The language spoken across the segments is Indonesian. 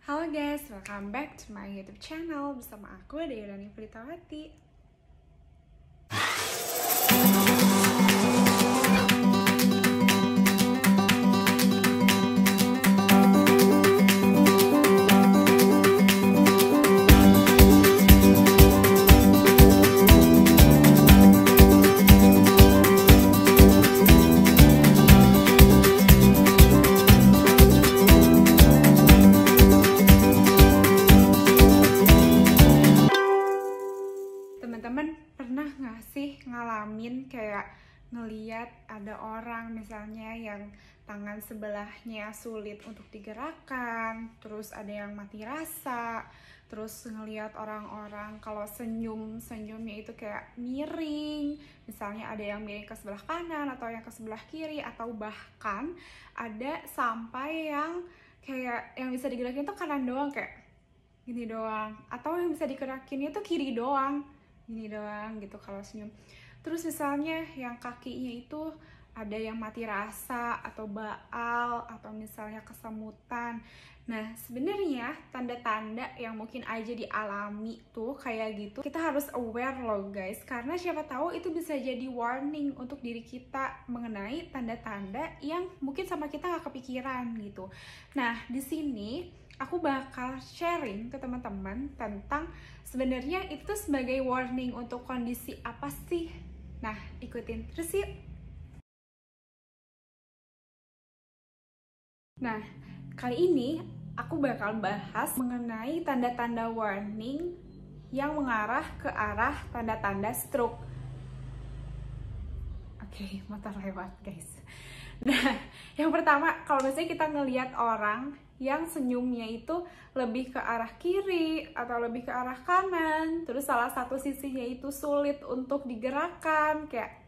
Halo guys, welcome back to my YouTube channel bersama aku Deirani Pritawati. Teman-teman pernah nggak sih ngalamin kayak ngeliat ada orang misalnya yang tangan sebelahnya sulit untuk digerakkan, terus ada yang mati rasa, terus ngeliat orang-orang kalau senyumnya itu kayak miring, misalnya ada yang miring ke sebelah kanan atau yang ke sebelah kiri, atau bahkan ada sampai yang kayak yang bisa digerakin tuh kanan doang, kayak gini doang, atau yang bisa digerakinnya tuh kiri doang, gini doang gitu kalau senyum. Terus misalnya yang kakinya itu ada yang mati rasa atau baal atau misalnya kesemutan. Nah, sebenarnya tanda-tanda yang mungkin aja dialami tuh kayak gitu, kita harus aware loh guys, karena siapa tahu itu bisa jadi warning untuk diri kita mengenai tanda-tanda yang mungkin sama kita nggak kepikiran gitu. Nah, di sini aku bakal sharing ke teman-teman tentang sebenarnya itu sebagai warning untuk kondisi apa sih. Nah, ikutin terus yuk. Nah, kali ini aku bakal bahas mengenai tanda-tanda warning yang mengarah ke arah tanda-tanda stroke. Oke, motor lewat guys. Nah, yang pertama, kalau misalnya kita ngelihat orang yang senyumnya itu lebih ke arah kiri atau lebih ke arah kanan, terus salah satu sisinya itu sulit untuk digerakkan, kayak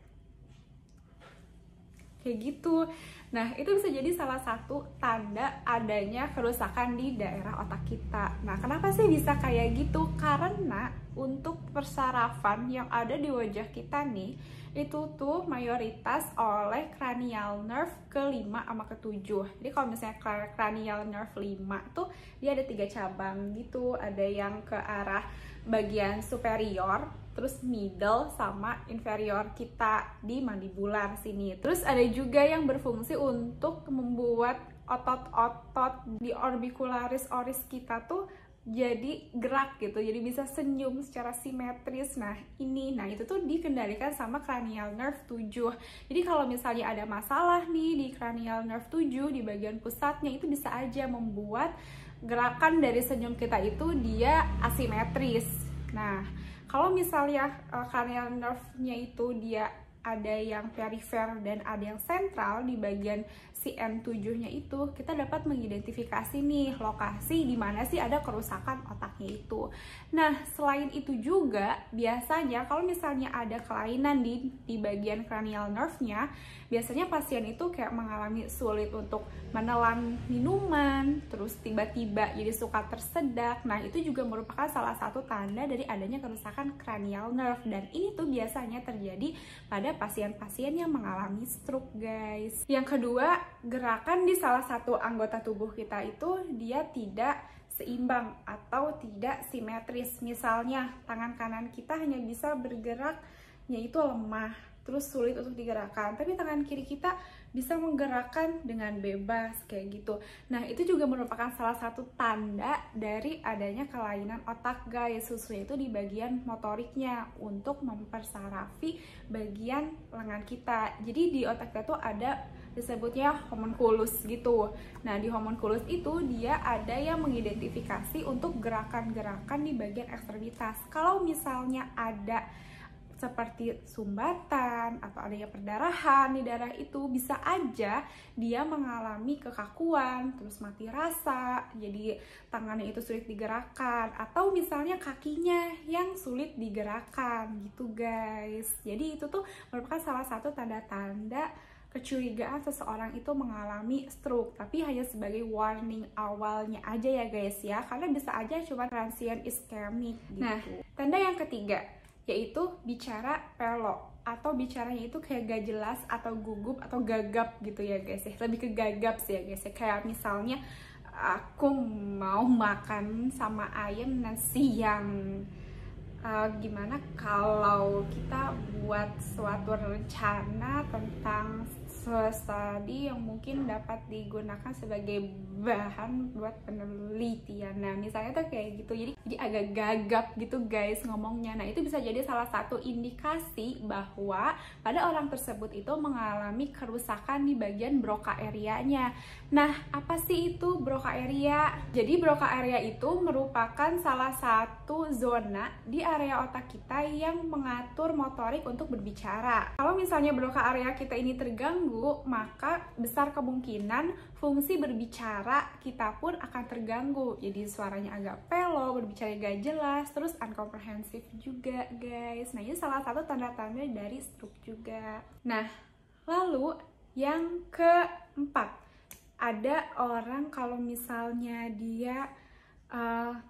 gitu. Nah, itu bisa jadi salah satu tanda adanya kerusakan di daerah otak kita. Nah, kenapa sih bisa kayak gitu? Karena untuk persarafan yang ada di wajah kita nih, itu tuh mayoritas oleh cranial nerve ke-5 sama ke-7. Jadi kalau misalnya cranial nerve 5 tuh dia ada 3 cabang gitu. Ada yang ke arah bagian superior, terus middle sama inferior kita di mandibular sini. Terus ada juga yang berfungsi untuk membuat otot-otot di orbicularis oris kita tuh jadi gerak gitu, jadi bisa senyum secara simetris. Nah itu tuh dikendalikan sama cranial nerve 7. Jadi kalau misalnya ada masalah nih di cranial nerve 7 di bagian pusatnya, itu bisa aja membuat gerakan dari senyum kita itu dia asimetris. Nah, kalau misalnya cranial nerve-nya itu dia ada yang perifer dan ada yang sentral di bagian CN7-nya itu, kita dapat mengidentifikasi nih lokasi di mana sih ada kerusakan otaknya itu. Nah, selain itu juga biasanya kalau misalnya ada kelainan di bagian cranial nerve-nya, biasanya pasien itu kayak mengalami sulit untuk menelan minuman, terus tiba-tiba jadi suka tersedak. Nah, itu juga merupakan salah satu tanda dari adanya kerusakan cranial nerve, dan ini tuh biasanya terjadi pada pasien-pasien yang mengalami stroke guys. Yang kedua, gerakan di salah satu anggota tubuh kita itu dia tidak seimbang atau tidak simetris. Misalnya tangan kanan kita hanya bisa bergeraknya itu lemah, terus sulit untuk digerakkan, tapi tangan kiri kita bisa menggerakkan dengan bebas kayak gitu. Nah, itu juga merupakan salah satu tanda dari adanya kelainan otak guys, khususnya itu di bagian motoriknya untuk mempersarafi bagian lengan kita. Jadi di otak kita tuh ada disebutnya homunculus gitu. Nah, di homunculus itu dia ada yang mengidentifikasi untuk gerakan-gerakan di bagian ekstremitas. Kalau misalnya ada seperti sumbatan atau adanya perdarahan di darah itu, bisa aja dia mengalami kekakuan, terus mati rasa, jadi tangannya itu sulit digerakkan, atau misalnya kakinya yang sulit digerakkan gitu guys. Jadi itu tuh merupakan salah satu tanda-tanda kecurigaan seseorang itu mengalami stroke, tapi hanya sebagai warning awalnya aja ya guys ya, karena bisa aja cuma transient ischemic gitu. Nah, tanda yang ketiga yaitu bicara pelok atau bicaranya itu kayak gak jelas atau gugup atau gagap gitu ya guys ya, lebih ke gagap sih ya guys ya. Kayak misalnya aku mau makan sama ayam nasi yang gimana kalau kita buat suatu rencana tentang studi yang mungkin dapat digunakan sebagai bahan buat penelitian. Nah, misalnya tuh kayak gitu. Jadi agak gagap gitu guys ngomongnya. Nah, itu bisa jadi salah satu indikasi bahwa pada orang tersebut itu mengalami kerusakan di bagian Broca area-nya. Nah, apa sih itu Broca area? Jadi Broca area itu merupakan salah satu zona di area otak kita yang mengatur motorik untuk berbicara. Kalau misalnya Broca area kita ini terganggu, maka besar kemungkinan fungsi berbicara kita pun akan terganggu. Jadi suaranya agak pelo, berbicara gak jelas, terus uncomprehensive juga guys. Nah, ini salah satu tanda-tanda dari stroke juga. Nah, lalu yang keempat, ada orang kalau misalnya dia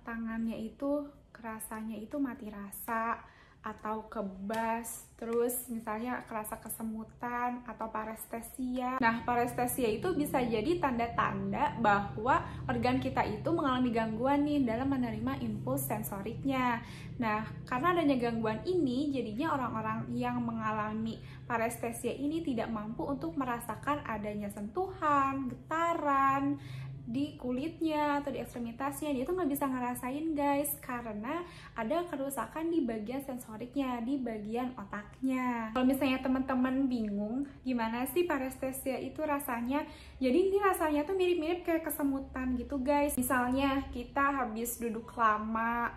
tangannya itu rasanya itu mati rasa atau kebas, terus misalnya kerasa kesemutan atau parestesia. Nah, parestesia itu bisa jadi tanda-tanda bahwa organ kita itu mengalami gangguan nih dalam menerima impuls sensoriknya. Nah, karena adanya gangguan ini, jadinya orang-orang yang mengalami parestesia ini tidak mampu untuk merasakan adanya sentuhan, getaran di kulitnya atau di ekstremitasnya. Dia tuh nggak bisa ngerasain guys, karena ada kerusakan di bagian sensoriknya, di bagian otaknya. Kalau misalnya teman-teman bingung gimana sih parestesia itu rasanya, jadi ini rasanya tuh mirip-mirip kayak kesemutan gitu guys. Misalnya kita habis duduk lama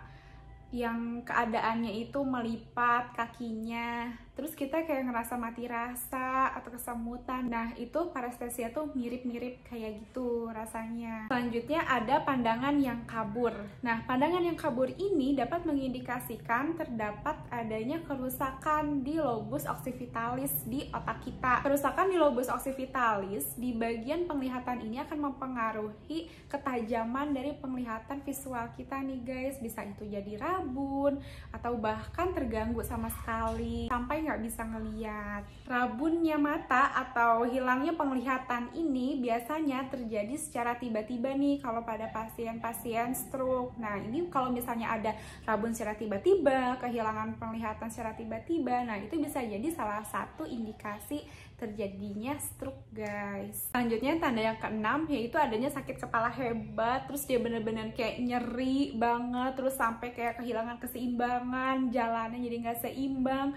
yang keadaannya itu melipat kakinya, terus kita kayak ngerasa mati rasa atau kesemutan. Nah, itu parestesia tuh mirip-mirip kayak gitu rasanya. Selanjutnya ada pandangan yang kabur. Nah, pandangan yang kabur ini dapat mengindikasikan terdapat adanya kerusakan di lobus occipitalis di otak kita. Kerusakan di lobus occipitalis di bagian penglihatan ini akan mempengaruhi ketajaman dari penglihatan visual kita nih guys. Bisa itu jadi rabun atau bahkan terganggu sama sekali sampai nggak bisa ngeliat. Rabunnya mata atau hilangnya penglihatan ini biasanya terjadi secara tiba-tiba nih kalau pada pasien-pasien stroke. Nah, ini kalau misalnya ada rabun secara tiba-tiba, kehilangan penglihatan secara tiba-tiba, nah itu bisa jadi salah satu indikasi terjadinya stroke guys. Selanjutnya tanda yang keenam yaitu adanya sakit kepala hebat, terus dia bener-bener kayak nyeri banget, terus sampai kayak kehilangan keseimbangan, jalannya jadi nggak seimbang.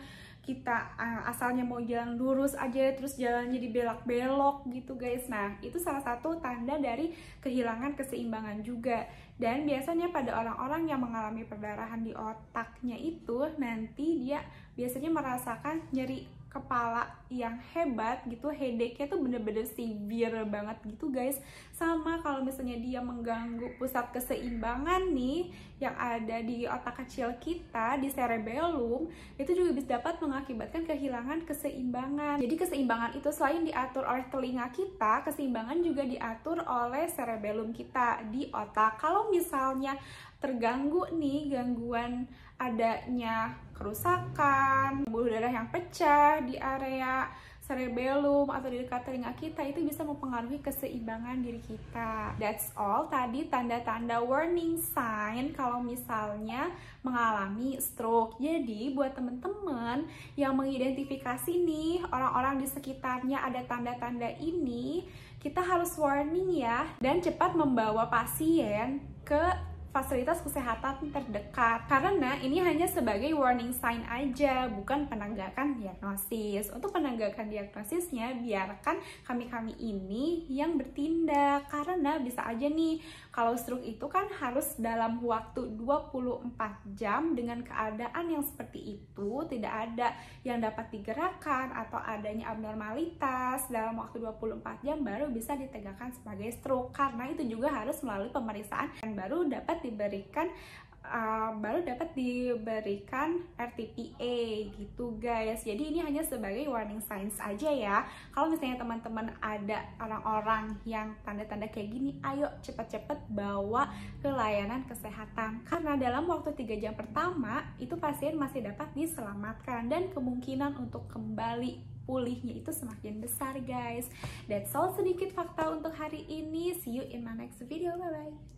Kita asalnya mau jalan lurus aja terus jalannya dibelok-belok gitu guys. Nah, itu salah satu tanda dari kehilangan keseimbangan juga. Dan biasanya pada orang-orang yang mengalami perdarahan di otaknya itu nanti dia biasanya merasakan nyeri kepala yang hebat gitu, headache-nya tuh bener-bener severe banget gitu guys. Sama kalau misalnya dia mengganggu pusat keseimbangan nih yang ada di otak kecil kita, di cerebellum, itu juga bisa dapat mengakibatkan kehilangan keseimbangan. Jadi keseimbangan itu selain diatur oleh telinga kita, keseimbangan juga diatur oleh cerebellum kita di otak. Kalau misalnya terganggu nih, gangguan adanya kerusakan, pembuluh darah yang pecah di area cerebellum atau di dekat telinga kita, itu bisa mempengaruhi keseimbangan diri kita. That's all tadi tanda-tanda warning sign kalau misalnya mengalami stroke. Jadi buat temen-temen yang mengidentifikasi nih orang-orang di sekitarnya ada tanda-tanda ini, kita harus warning ya, dan cepat membawa pasien ke fasilitas kesehatan terdekat, karena ini hanya sebagai warning sign aja, bukan penegakan diagnosis. Untuk penegakan diagnosisnya biarkan kami-kami ini yang bertindak, karena bisa aja nih kalau stroke itu kan harus dalam waktu 24 jam dengan keadaan yang seperti itu, tidak ada yang dapat digerakkan atau adanya abnormalitas dalam waktu 24 jam baru bisa ditegakkan sebagai stroke. Karena itu juga harus melalui pemeriksaan dan baru dapat diberikan RTPA gitu guys. Jadi ini hanya sebagai warning signs aja ya. Kalau misalnya teman-teman ada orang-orang yang tanda-tanda kayak gini, ayo cepet-cepet bawa ke layanan kesehatan, karena dalam waktu 3 jam pertama itu pasien masih dapat diselamatkan dan kemungkinan untuk kembali pulihnya itu semakin besar guys. That's all, sedikit fakta untuk hari ini. See you in my next video. Bye bye.